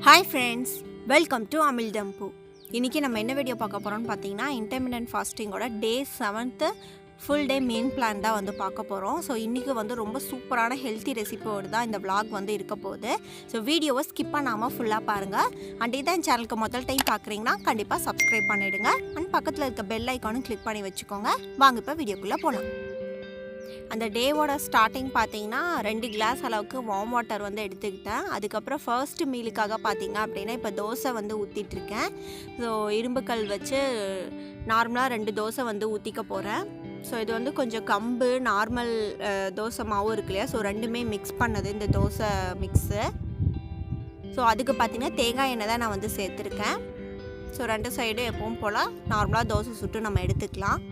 Hi friends, welcome to Amizhthampoo. இன்றைக்கி நம்ம என்ன வீடியோ பார்க்க போகிறோம்னு பார்த்தீங்கன்னா இன்டர்மிட்டன்ட் ஃபாஸ்டிங்கோட டே 7th full day main plan தான் வந்து பார்க்க போகிறோம். ஸோ இன்றைக்கி வந்து ரொம்ப சூப்பரான ஹெல்த்தி ரெசிபியோடு தான் இந்த vlog வந்து இருக்க போகுது. ஸோ வீடியோவை ஸ்கிப் பண்ணாமல் ஃபுல்லாக பாருங்கள். அண்ட் இதான் சேனலுக்கு முதல் டைம் பார்க்குறீங்கன்னா கண்டிப்பாக சப்ஸ்கிரைப் பண்ணிவிடுங்க. அண்ட் பக்கத்தில் இருக்க பெல் ஐக்கானும் கிளிக் பண்ணி வச்சுக்கோங்க. வாங்க இப்போ வீடியோக்குள்ளே போகலாம். அந்த டேவோட ஸ்டார்டிங் பார்த்தீங்கன்னா 2 கிளாஸ் அளவுக்கு வார்ம் வாட்டர் வந்து எடுத்துக்கிட்டேன். அதுக்கப்புறம் ஃபர்ஸ்ட் மீலுக்காக பார்த்தீங்க அப்படின்னா இப்போ தோசை வந்து ஊற்றிட்டுருக்கேன். ஸோ இரும்புக்கல் வச்சு நார்மலாக 2 தோசை வந்து ஊற்றிக்க போகிறேன். ஸோ இது வந்து கொஞ்சம் கம்பு நார்மல் தோசை மாவும் இருக்கு இல்லையா, ஸோ ரெண்டுமே மிக்ஸ் பண்ணது இந்த தோசை மிக்ஸு. ஸோ அதுக்கு பார்த்திங்கன்னா தேங்காய் எண்ணெய் தான் நான் வந்து சேர்த்துருக்கேன். ஸோ 2 சைடும் எப்பவும் போல் நார்மலாக தோசை சுட்டு நம்ம எடுத்துக்கலாம்.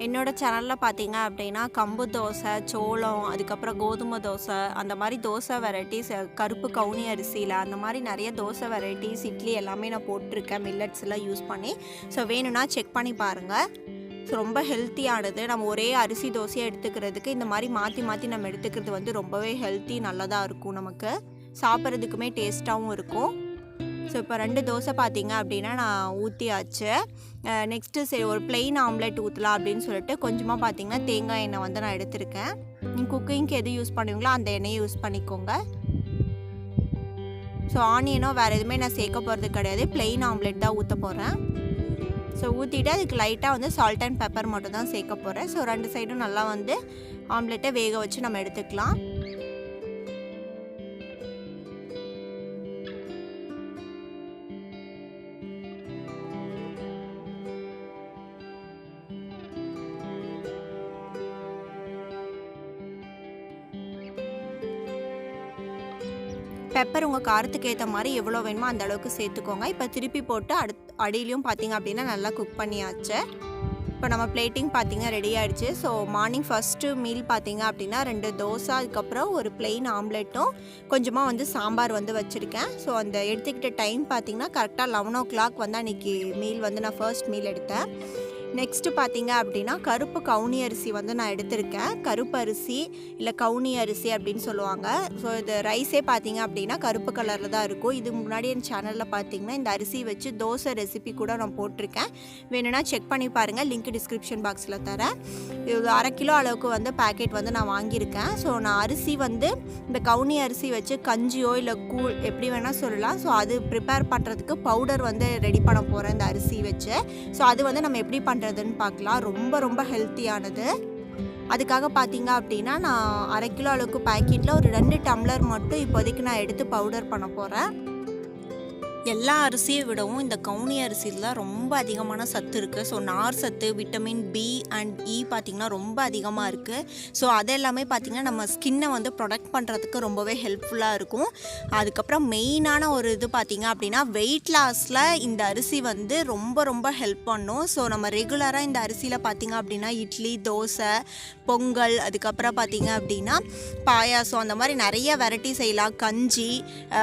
என்னோடய சேனலில் பார்த்தீங்க அப்படின்னா கம்பு தோசை, சோளம், அதுக்கப்புறம் கோதுமை தோசை, அந்த மாதிரி தோசை வெரைட்டிஸ், கருப்பு கவுனி அரிசியில் அந்த மாதிரி நிறைய தோசை வெரைட்டிஸ், இட்லி எல்லாமே நான் போட்டிருக்கேன் மில்லட்ஸ் எல்லாம் யூஸ் பண்ணி. ஸோ வேணும்னா செக் பண்ணி பாருங்கள். ஸோ ரொம்ப ஹெல்த்தியானது. நம்ம ஒரே அரிசி தோசையாக எடுத்துக்கிறதுக்கு இந்த மாதிரி மாற்றி மாற்றி நம்ம எடுத்துக்கிறது வந்து ரொம்பவே ஹெல்த்தி, நல்லதாக இருக்கும். நமக்கு சாப்பிட்றதுக்குமே டேஸ்ட்டாகவும் இருக்கும். ஸோ இப்போ 2 தோசை பார்த்தீங்க அப்படின்னா நான் ஊற்றியாச்சு. நெக்ஸ்ட்டு சரி ஒரு பிளெயின் ஆம்லெட் ஊற்றலாம் அப்படின்னு சொல்லிட்டு கொஞ்சமாக பார்த்தீங்கன்னா தேங்காய் எண்ணெய் வந்து நான் எடுத்திருக்கேன். நீங்கள் குக்கிங்க்கு எது யூஸ் பண்ணுவீங்களோ அந்த எண்ணெயை யூஸ் பண்ணிக்கோங்க. ஸோ ஆனியனோ வேறு எதுவுமே நான் சேர்க்க போகிறது கிடையாது, பிளெயின் ஆம்லெட் தான் ஊற்ற போகிறேன். ஸோ ஊற்றிட்டு அதுக்கு லைட்டாக வந்து சால்ட் அண்ட் பெப்பர் மட்டும் தான் சேர்க்க போகிறேன். ஸோ 2 சைடும் நல்லா வந்து ஆம்லெட்டை வேக வச்சு நம்ம எடுத்துக்கலாம். பெப்பர் உங்கள் காரத்துக்கு ஏற்ற மாதிரி எவ்வளோ வேணுமோ அந்த அளவுக்கு சேர்த்துக்கோங்க. இப்போ திருப்பி போட்டு அடியிலையும் பார்த்தீங்க அப்படின்னா நல்லா குக் பண்ணியாச்சு. இப்போ நம்ம பிளேட்டிங் பார்த்தீங்க ரெடி ஆகிடுச்சு. ஸோ மார்னிங் ஃபஸ்ட்டு மீல் பார்த்தீங்க அப்படின்னா 2 தோசை, அதுக்கப்புறம் ஒரு பிளெயின் ஆம்லெட்டும் கொஞ்சமாக வந்து சாம்பார் வந்து வச்சுருக்கேன். ஸோ அந்த எடுத்துக்கிட்ட டைம் பார்த்தீங்கன்னா கரெக்டாக 11 o'clock வந்து அன்றைக்கி மீல் வந்து நான் ஃபர்ஸ்ட் மீல் எடுத்தேன். நெக்ஸ்ட்டு பார்த்தீங்க அப்படின்னா கருப்பு கவுனி அரிசி வந்து நான் எடுத்திருக்கேன். கருப்பு அரிசி இல்லை கவுனி அரிசி அப்படின்னு சொல்லுவாங்க. ஸோ இது ரைஸே பார்த்தீங்க அப்படின்னா கருப்பு கலரில் தான் இருக்கும். இது முன்னாடி என் சேனலில் பார்த்தீங்கன்னா இந்த அரிசி வச்சு தோசை ரெசிபி கூட நான் போட்டிருக்கேன். வேணும்னா செக் பண்ணி பாருங்கள், லிங்க் டிஸ்கிரிப்ஷன் பாக்ஸில் தரேன். இது 1/2 கிலோ அளவுக்கு வந்து பேக்கெட் வந்து நான் வாங்கியிருக்கேன். ஸோ நான் அரிசி வந்து இந்த கவுனி அரிசி வச்சு கஞ்சியோ இல்லை கூழ் எப்படி வேணால் சொல்லலாம். ஸோ அது ப்ரிப்பேர் பண்ணுறதுக்கு பவுடர் வந்து ரெடி பண்ண போகிறேன் இந்த அரிசி வச்சு. ஸோ அது வந்து நம்ம எப்படி பண்ணுறதுன்னு பார்க்கலாம். ரொம்ப ரொம்ப ஹெல்த்தியானது. அதுக்காக பார்த்தீங்க அப்படின்னா நான் 1/2 கிலோ அளவுக்கு பேக்கெட்டில் ஒரு 2 டம்ளர் மட்டும் இப்போதைக்கு நான் எடுத்து பவுடர் பண்ண போகிறேன். எல்லா அரிசியை விடவும் இந்த கவுனி அரிசியில் தான் ரொம்ப அதிகமான சத்து இருக்குது. ஸோ நார் சத்து, விட்டமின் பி அண்ட் இ பார்த்திங்கன்னா ரொம்ப அதிகமாக இருக்குது. ஸோ அதெல்லாமே பார்த்திங்கன்னா நம்ம ஸ்கின்னை வந்து ப்ரொடெக்ட் பண்ணுறதுக்கு ரொம்பவே ஹெல்ப்ஃபுல்லாக இருக்கும். அதுக்கப்புறம் மெயினான ஒரு இது பார்த்திங்க அப்படின்னா வெயிட் லாஸில் இந்த அரிசி வந்து ரொம்ப ரொம்ப ஹெல்ப் பண்ணும். ஸோ நம்ம ரெகுலராக இந்த அரிசியில் பார்த்திங்க அப்படின்னா இட்லி, தோசை, பொங்கல், அதுக்கப்புறம் பார்த்திங்க அப்படின்னா பாயாசம், அந்த மாதிரி நிறைய வெரைட்டி செய்யலாம். கஞ்சி,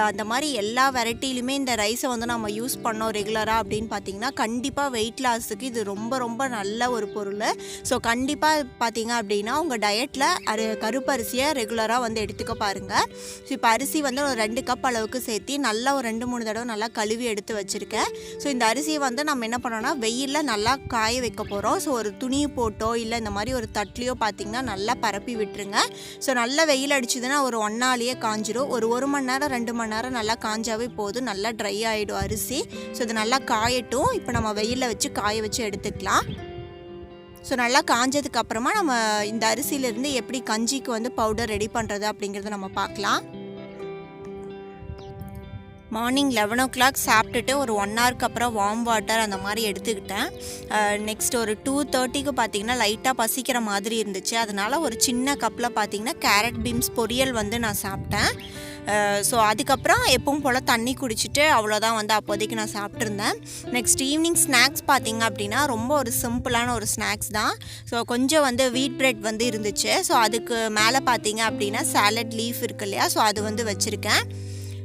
அந்த மாதிரி எல்லா வெரைட்டிலுமே இந்த ரைஸை வந்து நம்ம யூஸ் பண்ணோம் ரெகுலராக அப்படின்னு பார்த்தீங்கன்னா கண்டிப்பாக வெயிட் லாஸுக்கு இது ரொம்ப ரொம்ப நல்ல ஒரு பொருள். ஸோ கண்டிப்பாக பார்த்தீங்க அப்படின்னா உங்கள் டயட்டில் கருப்பு அரிசியை ரெகுலராக வந்து எடுத்துக்க பாருங்கள். ஸோ இப்போ அரிசி வந்து ஒரு 2 கப் அளவுக்கு சேர்த்து நல்லா ஒரு 2-3 தடவை நல்லா கழுவி எடுத்து வச்சுருக்கேன். ஸோ இந்த அரிசியை வந்து நம்ம என்ன பண்ணோன்னா வெயிலில் நல்லா காய வைக்க போகிறோம். ஸோ ஒரு துணி போட்டோ இல்லை இந்த மாதிரி ஒரு தட்லியோ பார்த்திங்கன்னா நல்லா பரப்பி விட்டுருங்க. ஸோ நல்லா வெயில் அடிச்சதுன்னா ஒரு 1 நாளையே காஞ்சிடும். ஒரு 1 மணி நேரம் 2 மணி நேரம் நல்லா காஞ்சாவே போதும், நல்லா ட்ரை ஆகிடும் அரிசி. ஸோ இது நல்லா காயட்டும். இப்போ நம்ம வெயிலில் வச்சு காய வச்சு எடுத்துக்கலாம். ஸோ நல்லா காஞ்சதுக்கு அப்புறமா நம்ம இந்த அரிசியிலேருந்து எப்படி கஞ்சிக்கு வந்து பவுடர் ரெடி பண்ணுறது அப்படிங்கிறத நம்ம பார்க்கலாம். மார்னிங் 11 o'clock சாப்பிட்டுட்டு ஒரு 1 hourக்கு அப்புறம் வார்ம் வாட்டர் அந்த மாதிரி எடுத்துக்கிட்டேன். நெக்ஸ்ட் ஒரு 2:30க்கு பார்த்திங்கன்னா லைட்டாக பசிக்கிற மாதிரி இருந்துச்சு. அதனால் ஒரு சின்ன கப்பில் பார்த்திங்கன்னா கேரட் பீன்ஸ் பொரியல் வந்து நான் சாப்பிட்டேன். ஸோ அதுக்கப்புறம் எப்பவும் போல் தண்ணி குடிச்சிட்டு அவ்வளோதான் வந்து அப்போதைக்கு நான் சாப்பிட்ருந்தேன். நெக்ஸ்ட் ஈவினிங் ஸ்நாக்ஸ் பார்த்திங்க அப்படின்னா ரொம்ப ஒரு சிம்பிளான ஒரு ஸ்நாக்ஸ் தான். ஸோ கொஞ்சம் வந்து வீட் பிரெட் வந்து இருந்துச்சு. ஸோ அதுக்கு மேலே பார்த்திங்க அப்படின்னா சாலட் லீஃப் இருக்கு இல்லையா, ஸோ அது வந்து வச்சுருக்கேன்.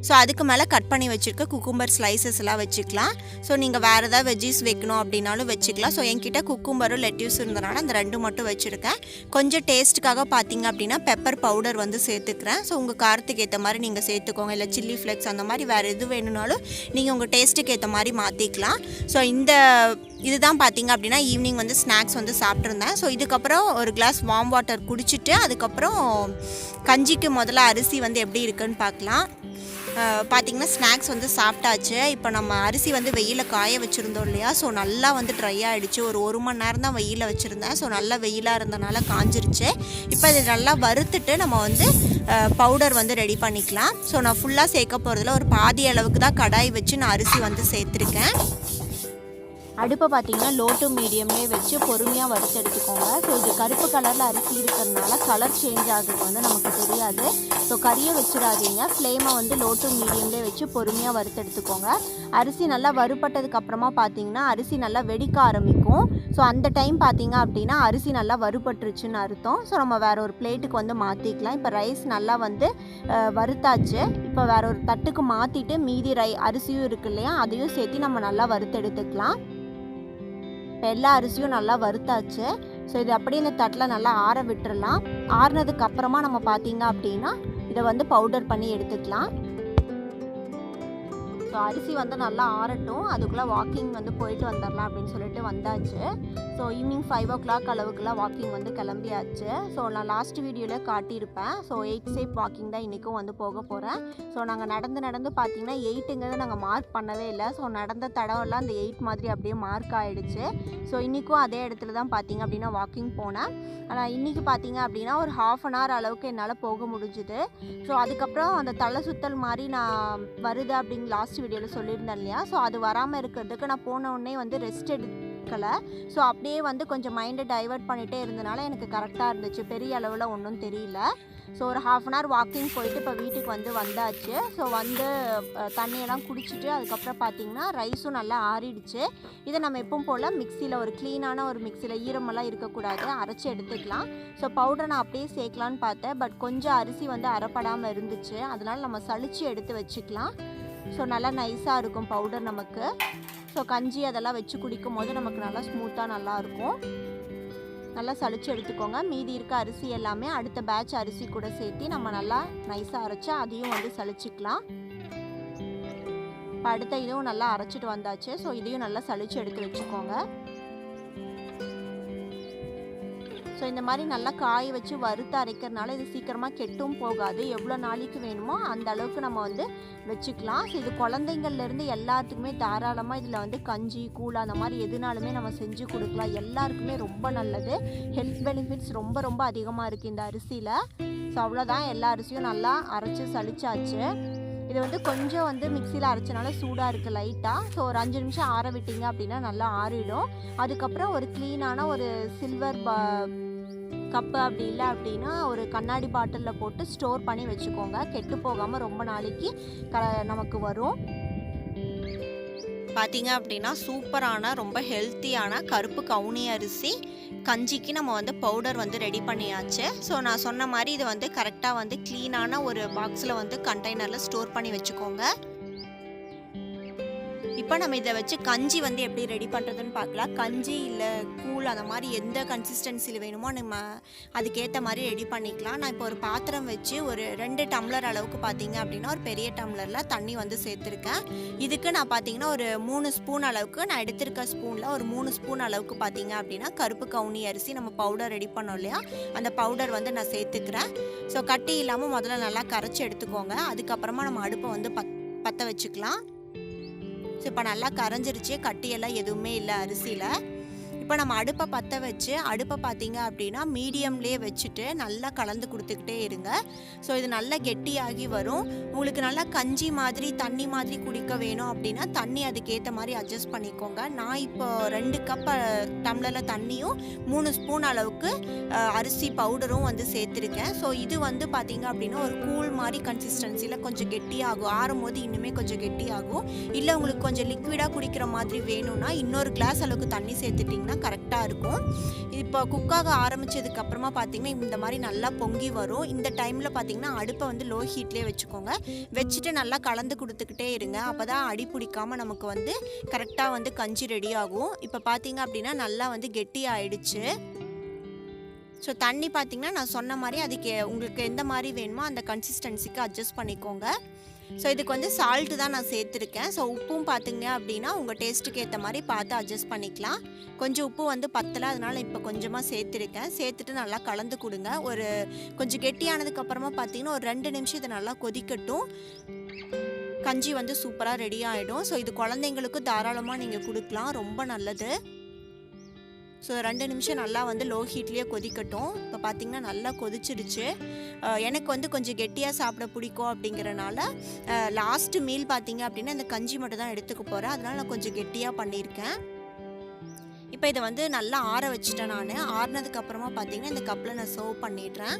ஸோ அதுக்கு மேலே கட் பண்ணி வச்சுருக்க குக்கும்பர் ஸ்லைசஸ் எல்லாம் வச்சுக்கலாம். ஸோ நீங்கள் வேறு ஏதாவது வெஜ்ஜீஸ் வைக்கணும் அப்படின்னாலும் வச்சுக்கலாம். ஸோ என்கிட்ட குக்கும்பரும் லெட்யூஸ் இருந்தனால அந்த 2 மட்டும் வச்சுருக்கேன். கொஞ்சம் டேஸ்ட்டுக்காக பார்த்தீங்க அப்படின்னா பெப்பர் பவுடர் வந்து சேர்த்துக்கிறேன். ஸோ உங்கள் காரத்துக்கு ஏற்ற மாதிரி நீங்கள் சேர்த்துக்கோங்க. இல்லை சில்லி ஃப்ளெக்ஸ் அந்த மாதிரி வேறு எது வேணும்னாலும் நீங்கள் உங்கள் டேஸ்ட்டுக்கு ஏற்ற மாதிரி மாற்றிக்கலாம். ஸோ இதுதான் பார்த்தீங்க அப்படின்னா ஈவினிங் வந்து ஸ்நாக்ஸ் வந்து சாப்பிட்ருந்தேன். ஸோ இதுக்கப்புறம் ஒரு கிளாஸ் வார்ம் வாட்டர் குடிச்சிட்டு அதுக்கப்புறம் கஞ்சிக்கு முதல்ல அரிசி வந்து எப்படி இருக்குன்னு பார்க்கலாம். பார்த்திங்கன்னா ஸ்நாக்ஸ் வந்து சாப்பிட்டாச்சு. இப்போ நம்ம அரிசி வந்து வெயிலில் காய வச்சுருந்தோம் இல்லையா, ஸோ நல்லா வந்து ட்ரை ஆகிடுச்சு. ஒரு மணி நேரம் தான் வெயிலில் வச்சுருந்தேன். ஸோ நல்லா வெயிலாக இருந்தனால காஞ்சிருச்சு. இப்போ இது நல்லா வறுத்துட்டு நம்ம வந்து பவுடர் வந்து ரெடி பண்ணிக்கலாம். ஸோ நான் ஃபுல்லாக சேர்க்க போகிறதுல ஒரு பாதி அளவுக்கு தான் கடாய் வச்சு நான் அரிசி வந்து சேர்த்துருக்கேன். அடுப்பை பார்த்திங்கன்னா லோ டு மீடியம்லேயே வச்சு பொறுமையாக வறுத்து எடுத்துக்கோங்க. ஸோ இது கருப்பு கலரில் அரிசி இருக்கிறதுனால கலர் சேஞ்ச் ஆகுறது வந்து நமக்கு தெரியாது. ஸோ கறியை வச்சிடாதீங்க. ஃப்ளேமை வந்து லோ டு மீடியம்லேயே வச்சு பொறுமையாக வறுத்து எடுத்துக்கோங்க. அரிசி நல்லா வறுப்பட்டதுக்கு அப்புறமா பார்த்திங்கன்னா அரிசி நல்லா வெடிக்க ஆரம்பிக்கும். ஸோ அந்த டைம் பார்த்திங்க அப்படின்னா அரிசி நல்லா வறுபட்டுருச்சுன்னு அர்த்தம். ஸோ நம்ம வேறு ஒரு பிளேட்டுக்கு வந்து மாற்றிக்கலாம். இப்போ ரைஸ் நல்லா வந்து வறுத்தாச்சு. இப்போ வேறு ஒரு தட்டுக்கு மாற்றிட்டு மீதி அரிசியும் இருக்கு இல்லையா, அதையும் சேர்த்து நம்ம நல்லா வறுத்து எடுத்துக்கலாம். இப்போ எல்லா அரிசியும் நல்லா வறுத்தாச்சு. ஸோ இது அப்படியே இந்த தட்டில் நல்லா ஆற விட்டுறலாம். ஆறுனதுக்கு அப்புறமா நம்ம பார்த்தீங்க அப்படின்னா இதை வந்து பவுடர் பண்ணி எடுத்துக்கலாம். ஸோ அரிசி வந்து நல்லா ஆறட்டும், அதுக்குள்ளே வாக்கிங் வந்து போயிட்டு வந்துடலாம் அப்படின்னு சொல்லிட்டு வந்தாச்சு. ஸோ ஈவினிங் 5 o'clock அளவுக்குலாம் வாக்கிங் வந்து கிளம்பியாச்சு. ஸோ நான் லாஸ்ட் வீடியோவில் காட்டியிருப்பேன். ஸோ 8 ஸ்டெப் வாக்கிங் தான் இன்றைக்கும் வந்து போக போகிறேன். ஸோ நாங்கள் நடந்து பார்த்தீங்கன்னா 8ங்கிறத நாங்கள் மார்க் பண்ணவே இல்லை. ஸோ நடந்த தடவெல்லாம் அந்த 8 மாதிரி அப்படியே மார்க் ஆகிடுச்சு. ஸோ இன்றைக்கும் அதே இடத்துல தான் பார்த்தீங்க அப்படின்னா வாக்கிங் போனேன். ஆனால் இன்றைக்கி பார்த்தீங்க அப்படின்னா ஒரு 1/2 hour அளவுக்கு என்னால் போக முடிஞ்சுது. ஸோ அதுக்கப்புறம் அந்த தலை சுத்தல் மாதிரி நான் வருது அப்படின்னு லாஸ்ட் வீடியோவில் சொல்லியிருந்தேன் இல்லையா, ஸோ அது வராமல் இருக்கிறதுக்கு நான் போன உடனே வந்து ரெஸ்ட் எடுக்கலை. ஸோ அப்படியே வந்து கொஞ்சம் மைண்டை டைவர்ட் பண்ணிகிட்டே இருந்தனால எனக்கு கரெக்டாக இருந்துச்சு. பெரிய அளவில் ஒன்றும் தெரியல. ஸோ ஒரு 1/2 hour வாக்கிங் போயிட்டு இப்போ வீட்டுக்கு வந்தாச்சு. ஸோ வந்து தண்ணியெல்லாம் குடிச்சிட்டு அதுக்கப்புறம் பார்த்திங்கன்னா ரைஸும் நல்லா ஆறிடுச்சு. இதை நம்ம எப்பவும் போல் மிக்சியில் ஒரு க்ளீனான ஒரு மிக்சியில் ஈரமெல்லாம் இருக்கக்கூடாது, அரைச்சி எடுத்துக்கலாம். ஸோ பவுடரை நான் அப்படியே சேர்க்கலான்னு பார்த்தேன். பட் கொஞ்சம் அரிசி வந்து அரைப்படாமல் இருந்துச்சு. அதனால் நம்ம சளிச்சு எடுத்து வச்சுக்கலாம். ஸோ நல்லா நைஸாக இருக்கும் பவுடர் நமக்கு. ஸோ கஞ்சி அதெல்லாம் வச்சு குடிக்கும் போது நமக்கு நல்லா ஸ்மூத்தாக நல்லாயிருக்கும். நல்லா சளிச்சு எடுத்துக்கோங்க. மீதி இருக்க அரிசி எல்லாமே அடுத்த பேட்ச் அரிசி கூட சேர்த்து நம்ம நல்லா நைஸாக அரைச்சி அதையும் வந்து சளிச்சிக்கலாம். இப்போ அடுத்த இதுவும் நல்லா அரைச்சிட்டு வந்தாச்சு. ஸோ இதையும் நல்லா சளிச்சு எடுத்து வச்சுக்கோங்க. ஸோ இந்த மாதிரி நல்லா காய வச்சு வறுத்து அரைக்கிறதுனால இது சீக்கிரமாக கெட்டும் போகாது. எவ்வளோ நாளைக்கு வேணுமோ அந்த அளவுக்கு நம்ம வந்து வச்சுக்கலாம். ஸோ இது குழந்தைங்கள்லேருந்து எல்லாத்துக்குமே தாராளமாக இதில் வந்து கஞ்சி கூழ் அந்த மாதிரி எதுனாலுமே நம்ம செஞ்சு கொடுக்கலாம். எல்லாருக்குமே ரொம்ப நல்லது. ஹெல்த் பெனிஃபிட்ஸ் ரொம்ப அதிகமாக இருக்குது இந்த அரிசியில். ஸோ அவ்வளோதான், எல்லா அரிசியும் நல்லா அரைச்சி சளிச்சாச்சு. இது வந்து கொஞ்சம் வந்து மிக்சியில் அரைச்சனால சூடாக இருக்குது லைட்டாக. ஸோ ஒரு 5 நிமிஷம் ஆற விட்டிங்க அப்படின்னா நல்லா ஆறிடும். அதுக்கப்புறம் ஒரு க்ளீனான ஒரு சில்வர் கப்பு அப்படி இல்லை அப்படின்னா ஒரு கண்ணாடி பாட்டிலில் போட்டு ஸ்டோர் பண்ணி வச்சுக்கோங்க. கெட்டு போகாமல் ரொம்ப நாளைக்கு நமக்கு வரும். பார்த்தீங்க அப்படின்னா சூப்பரான ரொம்ப ஹெல்த்தியான கருப்பு கவுனி அரிசி கஞ்சிக்கு நம்ம வந்து பவுடர் வந்து ரெடி பண்ணியாச்சு. ஸோ நான் சொன்ன மாதிரி இது வந்து கரெக்டாக வந்து க்ளீனான ஒரு பாக்ஸில் வந்து கண்டெய்னரில் ஸ்டோர் பண்ணி வச்சுக்கோங்க. இப்போ நம்ம இதை வச்சு கஞ்சி வந்து எப்படி ரெடி பண்ணுறதுன்னு பார்க்கலாம். கஞ்சி இல்லை கூழ் அந்த மாதிரி எந்த கன்சிஸ்டன்சியில் வேணுமோ நம்ம அதுக்கேற்ற மாதிரி ரெடி பண்ணிக்கலாம். நான் இப்போ ஒரு பாத்திரம் வச்சு ஒரு 2 டம்ளர் அளவுக்கு பார்த்தீங்க அப்படின்னா ஒரு பெரிய டம்ளரில் தண்ணி வந்து சேர்த்துருக்கேன். இதுக்கு நான் பார்த்தீங்கன்னா ஒரு 3 ஸ்பூன் அளவுக்கு நான் எடுத்திருக்க ஸ்பூனில் ஒரு 3 ஸ்பூன் அளவுக்கு பார்த்தீங்க அப்படின்னா கருப்பு கவுனி அரிசி நம்ம பவுடர் ரெடி பண்ணோம் இல்லையா, அந்த பவுடர் வந்து நான் சேர்த்துக்கிறேன். ஸோ கட்டி இல்லாமல் முதல்ல நல்லா கரைச்சி எடுத்துக்கோங்க. அதுக்கப்புறமா நம்ம அடுப்பை வந்து பற்ற வச்சுக்கலாம். ஸோ இப்போ நல்லா கரைஞ்சிருச்சு, கட்டியெல்லாம் எதுவுமே இல்லை அரிசியில். இப்போ நம்ம அடுப்பை பற்ற வச்சு அடுப்பை பார்த்தீங்க அப்படின்னா மீடியம்லேயே வச்சுட்டு நல்லா கலந்து கொடுத்துக்கிட்டே இருங்க. ஸோ இது நல்லா கெட்டியாகி வரும். உங்களுக்கு நல்லா கஞ்சி மாதிரி தண்ணி மாதிரி குடிக்க வேணும் அப்படின்னா தண்ணி அதுக்கேற்ற மாதிரி அட்ஜஸ்ட் பண்ணிக்கோங்க. நான் இப்போ 2 கப் டம்ளரில் தண்ணியும் 3 ஸ்பூன் அளவுக்கு அரிசி பவுடரும் வந்து சேர்த்துருக்கேன். ஸோ இது வந்து பார்த்தீங்க அப்படின்னா ஒரு கூழ் மாதிரி கன்சிஸ்டன்சியில் கொஞ்சம் கெட்டியாகும். ஆறும் போது இன்னுமே கொஞ்சம் கெட்டியாகும். இல்லை உங்களுக்கு கொஞ்சம் லிக்விடாக குடிக்கிற மாதிரி வேணும்னா இன்னொரு கிளாஸ் அளவுக்கு தண்ணி சேர்த்துட்டிங்கன்னா அப்படின்னா கரெக்டாக இருக்கும். இப்போ குக்காக ஆரம்பித்ததுக்கப்புறமா பார்த்திங்கன்னா இந்த மாதிரி நல்லா பொங்கி வரும். இந்த டைமில் பார்த்திங்கன்னா அடுப்பை வந்து லோ ஹீட்லேயே வச்சுக்கோங்க. வச்சுட்டு நல்லா கலந்து கொடுத்துக்கிட்டே இருங்க. அப்போ தான் அடி பிடிக்காமல் நமக்கு வந்து கரெக்டாக வந்து கஞ்சி ரெடி ஆகும். இப்போ பார்த்திங்க அப்படின்னா நல்லா வந்து கெட்டி ஆயிடுச்சு. ஸோ தண்ணி பார்த்திங்கன்னா நான் சொன்ன மாதிரி அதுக்கு உங்களுக்கு எந்த மாதிரி வேணுமோ அந்த கன்சிஸ்டன்சிக்கு அட்ஜஸ்ட் பண்ணிக்கோங்க. ஸோ இதுக்கு வந்து சால்ட்டு தான் நான் சேர்த்துருக்கேன். ஸோ உப்பும் பார்த்திங்க அப்படின்னா உங்கள் டேஸ்ட்டுக்கு ஏற்ற மாதிரி பார்த்து அட்ஜஸ்ட் பண்ணிக்கலாம். கொஞ்சம் உப்பு வந்து பத்தலை, அதனால் இப்போ கொஞ்சமாக சேர்த்துருக்கேன். சேர்த்துட்டு நல்லா கலந்து கொடுங்க. ஒரு கொஞ்சம் கெட்டியானதுக்கப்புறமா பார்த்திங்கன்னா ஒரு 2 நிமிஷம் இதை நல்லா கொதிக்கட்டும். கஞ்சி வந்து சூப்பராக ரெடி ஆகிடும். ஸோ இது குழந்தைங்களுக்கும் தாராளமாக நீங்கள் கொடுக்கலாம், ரொம்ப நல்லது. ஸோ 2 நிமிஷம் நல்லா வந்து லோ ஹீட்லேயே கொதிக்கட்டும். இப்போ பார்த்திங்கன்னா நல்லா கொதிச்சிருச்சு. எனக்கு வந்து கொஞ்சம் கெட்டியாக சாப்பிட பிடிக்கும் அப்படிங்கிறனால லாஸ்ட்டு மீல் பார்த்திங்க அப்படின்னா இந்த கஞ்சி மட்டும் தான் எடுத்துக்க போகிறேன். அதனால் நான் கொஞ்சம் கெட்டியாக பண்ணியிருக்கேன். இப்போ இதை வந்து நல்லா ஆற வச்சுட்டேன் நான். ஆறினதுக்கப்புறமா பார்த்திங்கன்னா இந்த கப்பில் நான் சர்வ் பண்ணிடுறேன்.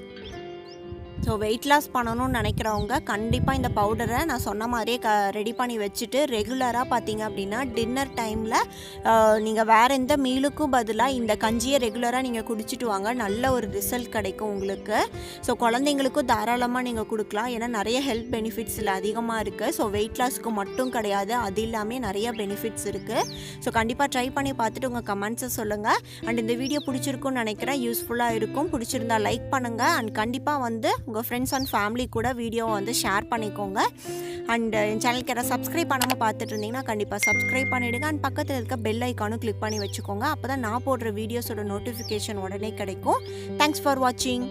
ஸோ வெயிட் லாஸ் பண்ணணும்னு நினைக்கிறவங்க கண்டிப்பாக இந்த பவுடரை நான் சொன்ன மாதிரியே ரெடி பண்ணி வச்சுட்டு ரெகுலராக பார்த்தீங்க அப்படின்னா டின்னர் டைமில் நீங்கள் வேறு எந்த மீலுக்கும் பதிலாக இந்த கஞ்சியை ரெகுலராக நீங்கள் குடிச்சிட்டு வாங்க. நல்ல ஒரு ரிசல்ட் கிடைக்கும் உங்களுக்கு. ஸோ குழந்தைங்களுக்கும் தாராளமாக நீங்கள் கொடுக்கலாம். ஏன்னா நிறைய ஹெல்த் பெனிஃபிட்ஸ் இதில் அதிகமாக இருக்குது. ஸோ வெயிட் லாஸ்க்கு மட்டும் கிடையாது, அது இல்லாமல் நிறைய பெனிஃபிட்ஸ் இருக்குது. ஸோ கண்டிப்பாக ட்ரை பண்ணி பார்த்துட்டு உங்கள் கமெண்ட்ஸை சொல்லுங்கள். அண்ட் இந்த வீடியோ பிடிச்சிருக்குன்னு நினைக்கிறேன், யூஸ்ஃபுல்லாக இருக்கும். பிடிச்சிருந்தா லைக் பண்ணுங்கள். அண்ட் கண்டிப்பாக வந்து உங்கள் ஃப்ரெண்ட்ஸ் அண்ட் ஃபேமிலி கூட வீடியோவை வந்து ஷேர் பண்ணிக்கோங்க. அண்ட் என் சேனலுக்கு யாராவது சப்ஸ்கிரைப் பண்ணாமல் பார்த்துட்டு இருந்தீங்கன்னா கண்டிப்பாக சப்ஸ்கிரைப் பண்ணிவிடுங்க. அண்ட் பக்கத்தில் இருக்க பெல் ஐக்கானும் கிளிக் பண்ணி வச்சுக்கோங்க. அப்போ தான் நான் போடுற வீடியோஸோட நோட்டிஃபிகேஷன் உடனே கிடைக்கும். தேங்க்ஸ் ஃபார் வாட்சிங்.